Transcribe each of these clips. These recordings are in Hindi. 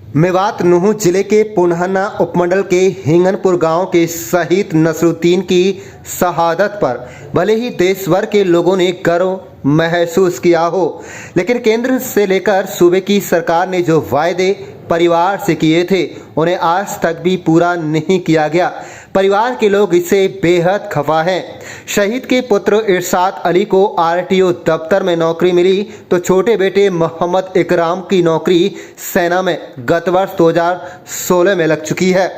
मेवात नुहू जिले के पुनहना उपमंडल के हिंगनपुर गांव के शहीद नसरुद्दीन की शहादत पर भले ही देश भर के लोगों ने गर्व महसूस किया हो, लेकिन केंद्र से लेकर सूबे की सरकार ने जो वायदे परिवार से किए थे उन्हें आज तक भी पूरा नहीं किया गया। परिवार के लोग इससे बेहद खफा हैं। शहीद के पुत्र इरशाद अली को आरटीओ दफ्तर में नौकरी मिली तो छोटे बेटे मोहम्मद इकराम की नौकरी सेना में गत वर्ष 2016 में लग चुकी है।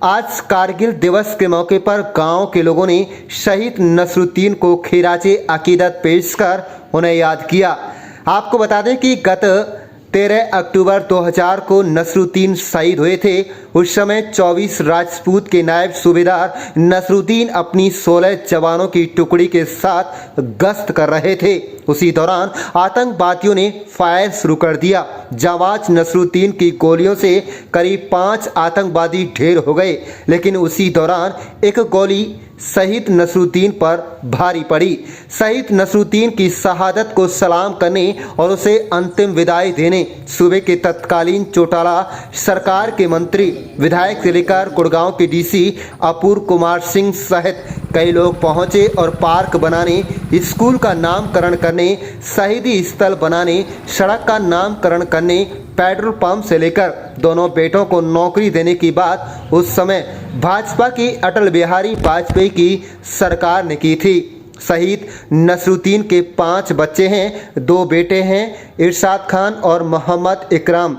आज कारगिल दिवस के मौके पर गांव के लोगों ने शहीद नसरुद्दीन को खिराजे अकीदत पेश कर उन्हें याद किया। आपको बता दें कि गत 13 अक्टूबर 2000 को नसरुद्दीन शहीद हुए थे। उस समय 24 राजपूत के नायब सूबेदार नसरुद्दीन अपनी 16 जवानों की टुकड़ी के साथ गश्त कर रहे थे। उसी दौरान आतंकवादियों ने फायर शुरू कर दिया। जाबाज नसरुद्दीन की गोलियों से करीब 5 आतंकवादी ढेर हो गए, लेकिन उसी दौरान एक गोली शहीद नसरुद्दीन पर भारी पड़ी। शहीद नसरुद्दीन की शहादत को सलाम करने और उसे अंतिम विदाई देने सूबे के तत्कालीन चौटाला सरकार के मंत्री, विधायक से लेकर गुड़गांव के डीसी अपूर्व कुमार सिंह सहित कई लोग पहुंचे और पार्क बनाने, स्कूल का नामकरण करने, शहीदी स्थल बनाने, सड़क का नामकरण करने, पेट्रोल पंप से लेकर दोनों बेटों को नौकरी देने की बात उस समय भाजपा की अटल बिहारी वाजपेयी की सरकार ने की थी। शहीद नसरुद्दीन के 5 बच्चे हैं, 2 बेटे हैं, इरशाद खान और मोहम्मद इकराम।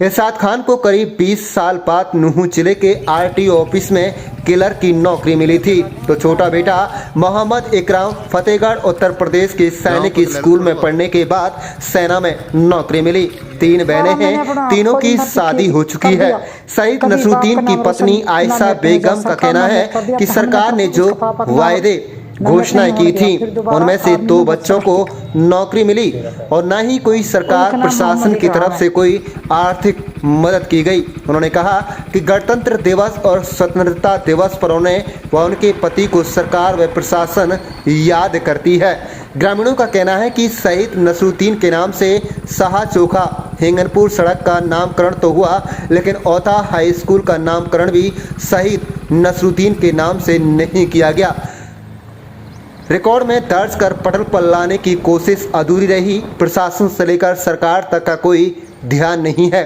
इरशाद खान को करीब 20 साल बाद नुहू जिले के आरटीओ ऑफिस में क्लर्क की नौकरी मिली थी, तो छोटा बेटा मोहम्मद इकराम फतेहगढ़ उत्तर प्रदेश के सैनिक स्कूल में पढ़ने के बाद सेना में नौकरी मिली। 3 बहनें हैं, तीनों की शादी हो चुकी है। शहीद नसरुद्दीन की पत्नी आयशा बेगम का कहना है कि सरकार ने जो वायदे घोषणाएं की थी उनमें से 2 बच्चों को नौकरी मिली और न ही कोई सरकार प्रशासन की तरफ से कोई आर्थिक मदद की गई। उन्होंने कहा कि गणतंत्र दिवस और स्वतंत्रता दिवस पर उन्हें व उनके पति को सरकार व प्रशासन याद करती है। ग्रामीणों का कहना है कि शहीद नसरुद्दीन के नाम से साहा चोखा हिंगनपुर सड़क का नामकरण तो हुआ, लेकिन औता हाई स्कूल का नामकरण भी शहीद नसरुद्दीन के नाम से नहीं किया गया। रिकॉर्ड में दर्ज कर पटल पर लाने की कोशिश अधूरी रही। प्रशासन से लेकर सरकार तक का कोई ध्यान नहीं है।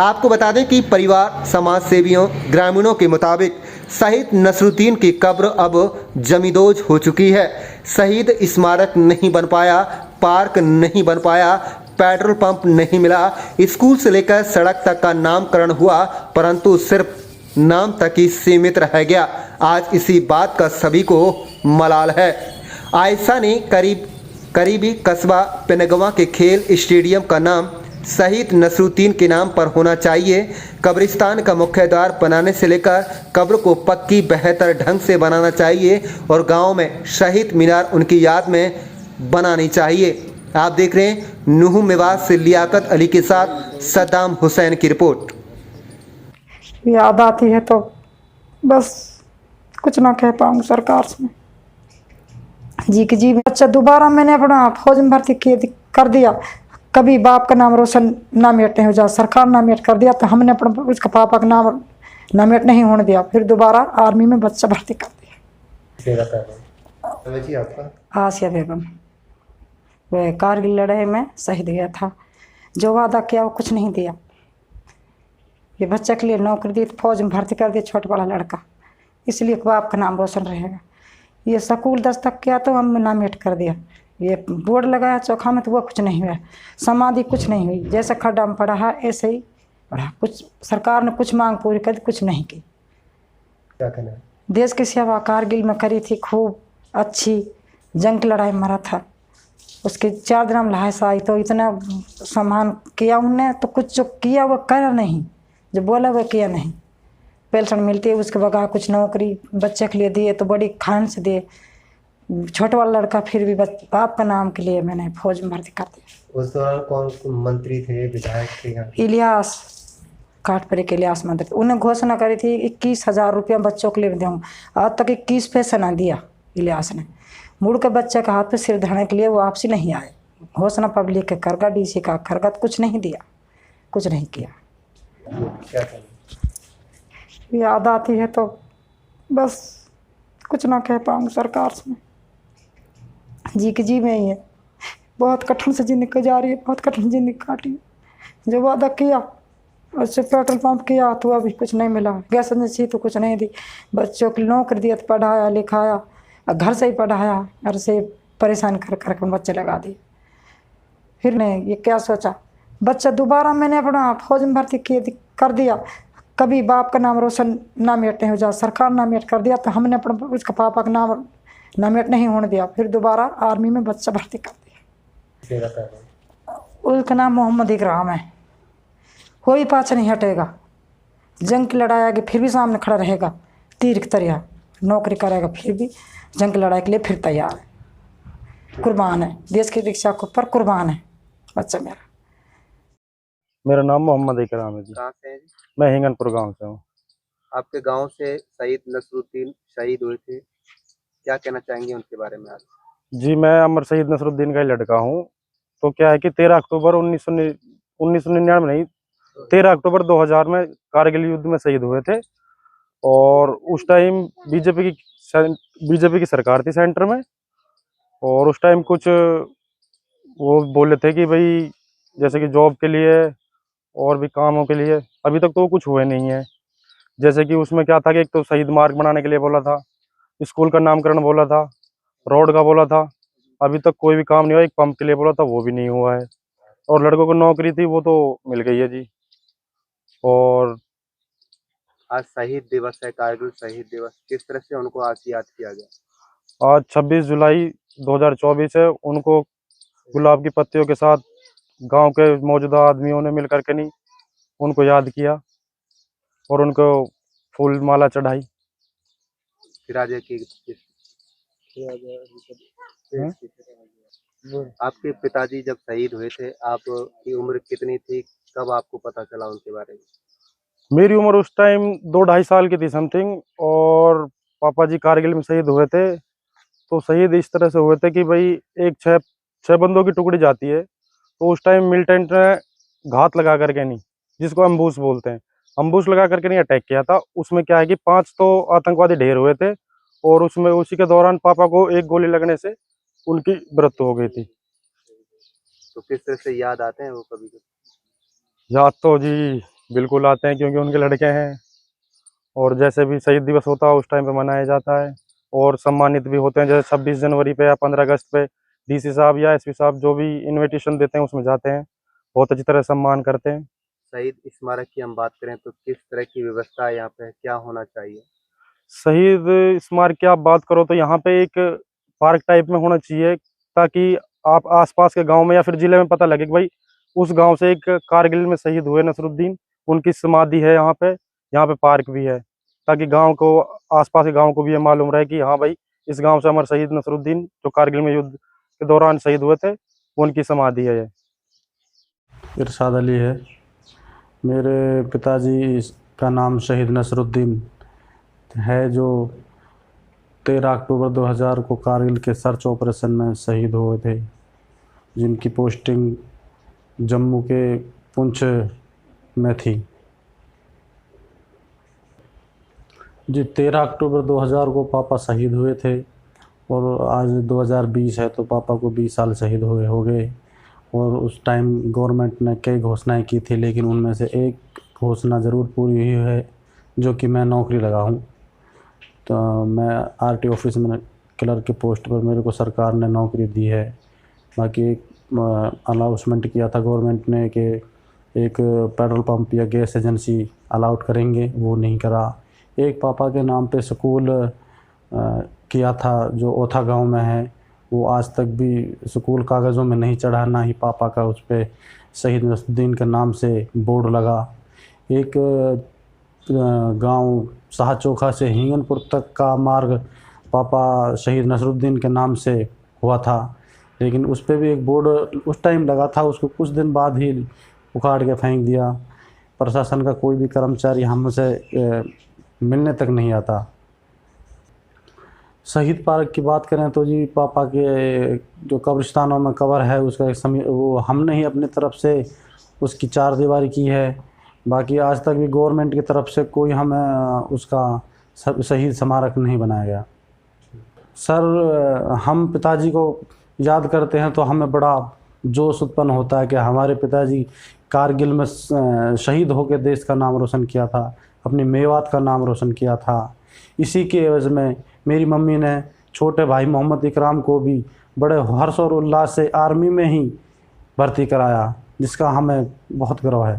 आपको बता दें कि परिवार, समाज सेवियों, ग्रामीणों के मुताबिक शहीद नसरुद्दीन की कब्र अब जमींदोज हो चुकी है। शहीद स्मारक नहीं बन पाया, पार्क नहीं बन पाया, पेट्रोल पंप नहीं मिला, स्कूल से लेकर सड़क तक का नामकरण हुआ, परंतु सिर्फ नाम तक ही सीमित रह गया। आज इसी बात का सभी को मलाल है। आयशा ने करीबी कस्बा पेनगवा के खेल स्टेडियम का नाम शहीद नसरुद्दीन के नाम पर होना चाहिए। कब्रिस्तान का मुख्य द्वार बनाने से लेकर कब्र को पक्की बेहतर ढंग से बनाना चाहिए और गांव में शहीद मीनार उनकी याद में बनानी चाहिए। आप देख रहे हैं नुहू मेवात से लियाकत अली के साथ सद्दाम हुसैन की रिपोर्ट। याद आती है तो बस कुछ ना कह पाऊंगी सरकार से जी कि जी बच्चा दोबारा मैंने अपना फौज में भर्ती कर दिया। कभी बाप का नाम रोशन नामेट नहीं हो जा, सरकार नामेट कर दिया तो हमने अपना उसका पापा का नाम नामेट नहीं होने दिया, फिर दोबारा आर्मी में बच्चा भर्ती कर दिया। आसिया बेगम, वह कारगिल लड़ाई में शहीद गया था। जो वादा किया वो कुछ नहीं दिया। ये बच्चे के लिए नौकरी दी तो फौज में भर्ती कर दिया, छोटा बड़ा लड़का, इसलिए बाप का नाम रोशन रहेगा। ये स्कूल 10 तक किया तो हम नामेट कर दिया। ये बोर्ड लगाया चौखा में तो वो कुछ नहीं हुआ। समाधि कुछ नहीं हुई, जैसे खड्डा में पढ़ा है ऐसे ही पढ़ा। कुछ सरकार ने कुछ मांग पूरी कर दी, कुछ नहीं की। क्या कहना है? देश की सेवा कारगिल में करी थी, खूब अच्छी जंग की लड़ाई मरा था। उसके 4 दिन में लहास आई तो इतना सम्मान किया उनने, तो कुछ जो किया वो करा नहीं, जो बोला वो किया नहीं। पेंशन मिलती है उसके बगैर, कुछ नौकरी बच्चे के लिए दिए तो बड़ी खान से दिए। छोटा वाला लड़का फिर भी बाप का नाम के लिए मैंने फौज में भर्ती कर दिया। उस दौरान कौन मंत्री थे, विधायक थे? इलियास काटपरे के इलियास मंत्री, उन्हें घोषणा करी थी 21,000 रुपया बच्चों के लिए दूँगा। आज तक 21 पैसा ना दिया इलियास ने। मुड़ के बच्चे का हाथ पे सिर धरने के लिए वो वापसी नहीं आए। घोषणा पब्लिक के करगा, डीसी का करगा, कुछ नहीं दिया, कुछ नहीं किया। क्या कहें? याद आती है तो बस कुछ ना कह पाऊँगी सरकार से। जी की जी में ही है, बहुत कठिन से ज़िंदगी गुजारी है, बहुत कठिन ज़िंदगी काटी है। जो वादा किया उससे पेट्रोल पंप किया तो अभी कुछ नहीं मिला, गैस एजेंसी तो कुछ नहीं दी, बच्चों की नौकरी दिया तो पढ़ाया लिखाया, और घर से ही पढ़ाया, घर से परेशान कर कर बच्चे लगा दिए। फिर ने ये क्या सोचा, बच्चा दोबारा मैंने अपना फौज में भर्ती कर दिया, कभी बाप का नाम रोशन नामित नहीं हो जाए, सरकार नामित कर दिया तो हमने अपना उसका पापा का नाम नामित नहीं होने दिया, फिर दोबारा आर्मी में बच्चा भर्ती कर दिया। उसका नाम मोहम्मद इकराम है। कोई पाछे नहीं हटेगा, जंग की लड़ाई आगे फिर भी सामने खड़ा रहेगा, तीर की तरह नौकरी करेगा, फिर भी जंग की लड़ाई के लिए फिर तैयार है, कुर्बान है, देश की रक्षा को पर कुर्बान है बच्चा मेरा। मेरा नाम मोहम्मद इकराम है जी। कहाँ से हैं जी? मैं हिंगनपुर गांव से हूँ। आपके गांव से शहीद नसरुद्दीन शहीद हुए थे, क्या कहना चाहेंगे उनके बारे में आज? जी, मैं अमर शहीद नसरुद्दीन का ही लड़का हूँ। तो क्या है कि 13 अक्टूबर 1999 नहीं, 13 अक्टूबर 2000 में कारगिल युद्ध में शहीद हुए थे। और उस टाइम बीजेपी की सरकार थी सेंटर में, और उस टाइम कुछ वो बोले थे कि भाई जैसे कि जॉब के लिए और भी कामों के लिए, अभी तक तो वो कुछ हुए नहीं है। जैसे कि उसमें क्या था कि एक तो शहीद मार्ग बनाने के लिए बोला था, स्कूल का नामकरण बोला था, रोड का बोला था, अभी तक कोई भी काम नहीं हुआ। एक पंप के लिए बोला था, वो भी नहीं हुआ है। और लड़कों को नौकरी थी, वो तो मिल गई है जी। और आज शहीद दिवस है, कारगिल शहीद दिवस, किस तरह से उनको आज याद किया गया? आज 26 जुलाई 2024 है। उनको गुलाब की पत्तियों के साथ गांव के मौजूदा आदमियों ने मिलकर के नहीं उनको याद किया और उनको फूल माला चढ़ाई। फिर आज आपके पिताजी जब शहीद हुए थे, आपकी उम्र कितनी थी, कब आपको पता चला उनके बारे में? मेरी उम्र उस टाइम 2-2.5 साल की थी समथिंग। और पापा जी कारगिल में शहीद हुए थे। तो शहीद इस तरह से हुए थे कि भाई एक छह बंदों की टुकड़ी जाती है, तो उस टाइम मिलिटेंट ने घात लगा करके नहीं, जिसको अम्बूश बोलते हैं, अम्बूश लगा करके नहीं अटैक किया था। उसमें क्या है कि 5 तो आतंकवादी ढेर हुए थे, और उसमें उसी के दौरान पापा को एक गोली लगने से उनकी मृत्यु हो गई थी। तो किस तरह से याद आते हैं वो कभी कभी? याद तो जी बिल्कुल आते हैं, क्योंकि उनके लड़के हैं। और जैसे भी शहीद दिवस होता है उस टाइम पे मनाया जाता है, और सम्मानित भी होते हैं। जैसे 26 जनवरी पे या 15 अगस्त पे डीसी साहब या एसपी साहब जो भी इनविटेशन देते हैं उसमें जाते हैं, बहुत अच्छी तरह सम्मान करते हैं। शहीद स्मारक की हम बात करें तो किस तरह की व्यवस्था है यहाँ पे, क्या होना चाहिए? शहीद स्मारक की आप बात करो तो यहाँ पे एक पार्क टाइप में होना चाहिए, ताकि आप आसपास के गांव में या फिर जिले में पता लगे कि भाई उस गांव से एक कारगिल में शहीद हुए नसरुद्दीन, उनकी समाधि है यहाँ पे पार्क भी है, ताकि गांव को, आसपास के गांव को भी ये मालूम रहे कि हाँ भाई इस गांव से हमारे शहीद नसरुद्दीन जो कारगिल में युद्ध के दौरान शहीद हुए थे, वो उनकी समाधि है। इरशाद अली है। मेरे पिताजी का नाम शहीद नसरुद्दीन है, जो 13 अक्टूबर 2000 को कारगिल के सर्च ऑपरेशन में शहीद हुए थे, जिनकी पोस्टिंग जम्मू के पुंछ में थी। जी 13 अक्टूबर 2000 को पापा शहीद हुए थे, और आज 2020 है तो पापा को 20 साल शहीद हो गए। और उस टाइम गवर्नमेंट ने कई घोषणाएं की थी, लेकिन उनमें से एक घोषणा ज़रूर पूरी हुई है, जो कि मैं नौकरी लगा हूँ। तो मैं आरटी ऑफिस में क्लर्क के पोस्ट पर मेरे को सरकार ने नौकरी दी है। बाकी एक अनाउंसमेंट किया था गवर्नमेंट ने कि एक पेट्रोल पंप या गैस एजेंसी अलाउट करेंगे, वो नहीं करा। एक पापा के नाम पे स्कूल किया था जो ओथा गांव में है, वो आज तक भी स्कूल कागज़ों में नहीं चढ़ा, ना ही पापा का उस पर शहीद नसरुद्दीन के नाम से बोर्ड लगा। एक गांव शाहचोखा से हिंगनपुर तक का मार्ग पापा शहीद नसरुद्दीन के नाम से हुआ था, लेकिन उस पर भी एक बोर्ड उस टाइम लगा था, उसको कुछ दिन बाद ही उखाड़ के फेंक दिया। प्रशासन का कोई भी कर्मचारी हमसे मिलने तक नहीं आता। शहीद पार्क की बात करें तो जी पापा के जो कब्रिस्तानों में कब्र है उसका एक वो हमने ही अपनी तरफ से उसकी 4 दीवारी की है, बाकी आज तक भी गवर्नमेंट की तरफ से कोई हमें उसका शहीद स्मारक नहीं बनाया गया। सर हम पिताजी को याद करते हैं तो हमें बड़ा जोश उत्पन्न होता है कि हमारे पिताजी कारगिल में शहीद होकर देश का नाम रोशन किया था, अपनी मेवात का नाम रोशन किया था। इसी के एवज में मेरी मम्मी ने छोटे भाई मोहम्मद इकराम को भी बड़े हर्ष और उल्लास से आर्मी में ही भर्ती कराया, जिसका हमें बहुत गर्व है।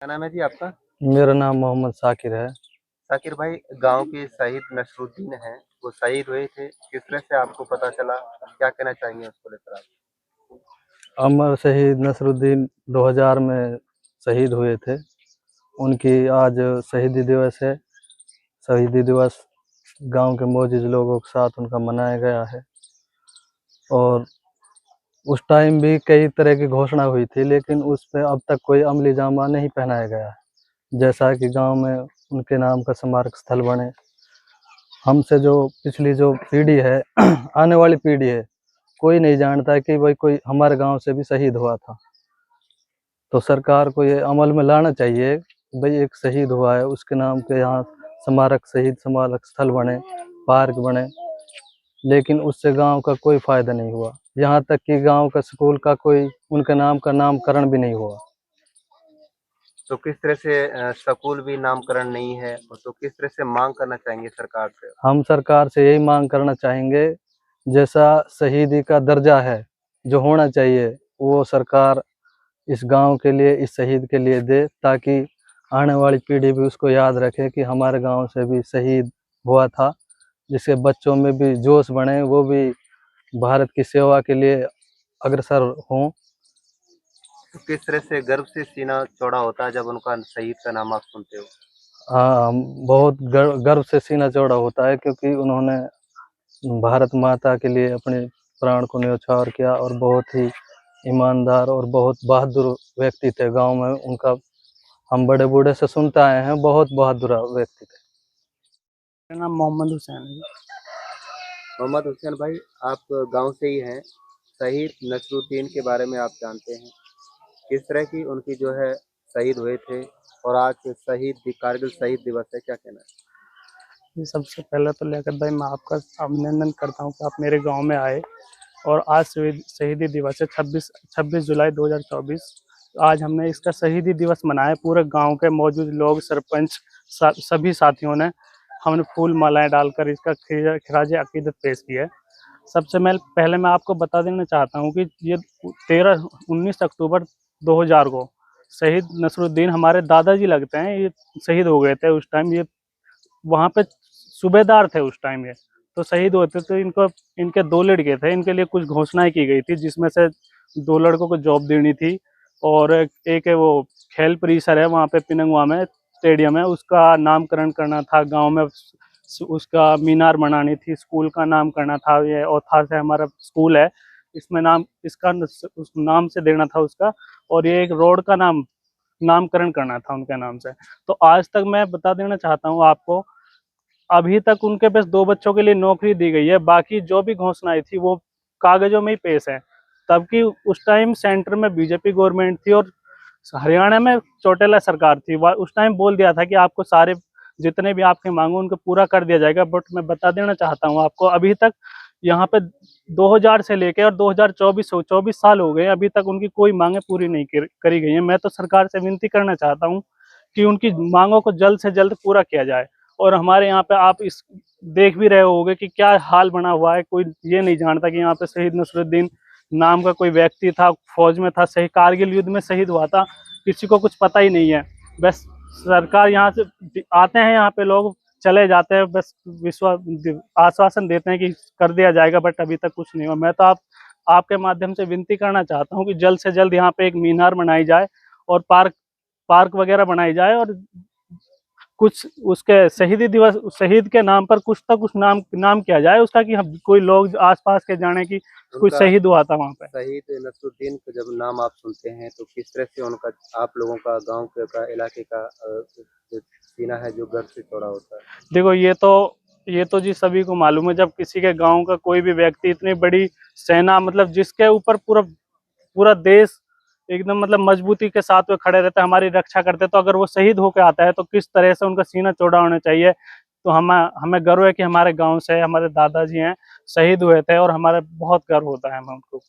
क्या नाम है जी आपका? मेरा नाम मोहम्मद साकिर है। साकिर भाई, गांव के शहीद नसरुद्दीन हैं, वो शहीद हुए थे, किस तरह से आपको पता चला? क्या कहना चाहेंगे उसको लेकर आप? अमर शहीद नसरुद्दीन 2000 में शहीद हुए थे। उनकी आज शहीदी दिवस है। शहीदी दिवस गांव के मौजूद लोगों के साथ उनका मनाया गया है। और उस टाइम भी कई तरह की घोषणा हुई थी, लेकिन उस पर अब तक कोई अमली जामा नहीं पहनाया गया है। जैसा कि गांव में उनके नाम का स्मारक स्थल बने। हमसे जो पिछली जो पीढ़ी है आने वाली पीढ़ी है, कोई नहीं जानता है कि भाई कोई हमारे गांव से भी शहीद हुआ था। तो सरकार को ये अमल में लाना चाहिए, भाई एक शहीद हुआ है उसके नाम के यहाँ स्मारक, शहीद स्मारक स्थल बने, पार्क बने। लेकिन उससे गांव का कोई फायदा नहीं हुआ। यहाँ तक कि गांव का स्कूल का कोई उनके नाम का नामकरण भी नहीं हुआ। तो किस तरह से स्कूल भी नामकरण नहीं है, तो किस तरह से मांग करना चाहेंगे सरकार से? हम सरकार से यही मांग करना चाहेंगे, जैसा शहीदी का दर्जा है जो होना चाहिए, वो सरकार इस गांव के लिए, इस शहीद के लिए दे, ताकि आने वाली पीढ़ी भी उसको याद रखे कि हमारे गांव से भी शहीद हुआ था। जिससे बच्चों में भी जोश बने, वो भी भारत की सेवा के लिए अग्रसर हों। तो किस तरह से गर्व से सीना चौड़ा होता है जब उनका शहीद का नाम आप सुनते हो? हाँ, बहुत गर्व से सीना चौड़ा होता है, क्योंकि उन्होंने भारत माता के लिए अपने प्राण को न्यौछावर किया और बहुत ही ईमानदार और बहुत बहादुर व्यक्ति थे। गांव में उनका हम बड़े बूढ़े से सुनते आए हैं, बहुत बहादुर व्यक्ति थे। मेरा नाम मोहम्मद हुसैन है। मोहम्मद हुसैन भाई, आप गांव से ही हैं, शहीद नसरुद्दीन के बारे में आप जानते हैं, किस तरह की उनकी जो है शहीद हुए थे, और आज कारगिल शहीद दिवस है, क्या कहना है? ये सबसे पहले तो लियाकत भाई, मैं आपका अभिनंदन करता हूँ कि आप मेरे गांव में आए और आज शहीदी दिवस है 26 जुलाई 2024। आज हमने इसका शहीदी दिवस मनाया। पूरे गांव के मौजूद लोग, सरपंच, सभी साथियों ने हमने फूल मालाएं डालकर इसका खिराज अकीदत पेश किया है। सबसे पहले मैं आपको बता देना चाहता हूँ कि ये 19 अक्टूबर 2000 को शहीद नसरुद्दीन हमारे दादाजी लगते हैं, ये शहीद हो गए थे। उस टाइम ये वहाँ पे सूबेदार थे उस टाइम ये, तो शहीद होते तो इनके 2 लड़के थे, इनके लिए कुछ घोषणाएं की गई थी, जिसमें से 2 लड़कों को जॉब देनी थी, और एक है वो खेल परिसर है वहाँ पे पिनंगवा में, स्टेडियम है, उसका नामकरण करना था। गांव में उसका मीनार बनानी थी, स्कूल का नाम करना था। ये औथा से हमारा स्कूल है, इसमें इसका उस नाम से देना था उसका, और ये एक रोड का नामकरण करना था उनके नाम से। तो आज तक मैं बता देना चाहता हूँ आपको, अभी तक उनके बस 2 बच्चों के लिए नौकरी दी गई है। बाकी जो भी घोषणाएं थी वो कागजों में ही पेश है। तब की उस टाइम सेंटर में बीजेपी गवर्नमेंट थी और हरियाणा में चौटाला सरकार थी। उस टाइम बोल दिया था कि आपको सारे जितने भी आपके मांगो उनको पूरा कर दिया जाएगा। बट मैं बता देना चाहता हूँ आपको, अभी तक यहाँ पे 2000 से लेके और 2024 साल हो गए, अभी तक उनकी कोई मांगे पूरी नहीं करी गई है। मैं तो सरकार से विनती करना चाहता हूँ कि उनकी मांगों को जल्द से जल्द पूरा किया जाए। और हमारे यहाँ पे आप इस देख भी रहे होंगे कि क्या हाल बना हुआ है। कोई ये नहीं जानता कि यहाँ पे शहीद नसरुद्दीन नाम का कोई व्यक्ति था, फौज में था, सही कारगिल युद्ध में शहीद हुआ था, किसी को कुछ पता ही नहीं है। बस सरकार यहाँ से आते हैं, यहाँ पे लोग चले जाते हैं, बस आश्वासन देते हैं कि कर दिया जाएगा, बट अभी तक कुछ नहीं हुआ। मैं तो आपके माध्यम से विनती करना चाहता हूँ कि जल्द से जल्द यहाँ पे एक मीनार बनाई जाए और पार्क वगैरह बनाई जाए, और कुछ उसके शहीदी दिवस, शहीद के नाम पर कुछ नाम किया जाए उसका, कि हम कोई लोग आसपास के जाने की कुछ शहीद हुआ था वहाँ पे। शहीद नसरुद्दीन का जब नाम आप सुनते हैं तो किस तरह से उनका, आप लोगों का, गांव का, इलाके का सीना है जो गर्व से चौड़ा होता है? देखो, ये तो जी सभी को मालूम है, जब किसी के गांव का कोई भी व्यक्ति इतनी बड़ी सेना, मतलब जिसके ऊपर पूरा देश एकदम मतलब मजबूती के साथ वो खड़े रहते, हमारी रक्षा करते। तो अगर वो शहीद होकर आता है तो किस तरह से उनका सीना चौड़ा होना चाहिए। तो हमें गर्व है कि हमारे गांव से हमारे दादाजी हैं शहीद हुए थे, और हमारे बहुत गर्व होता है हमें उनको।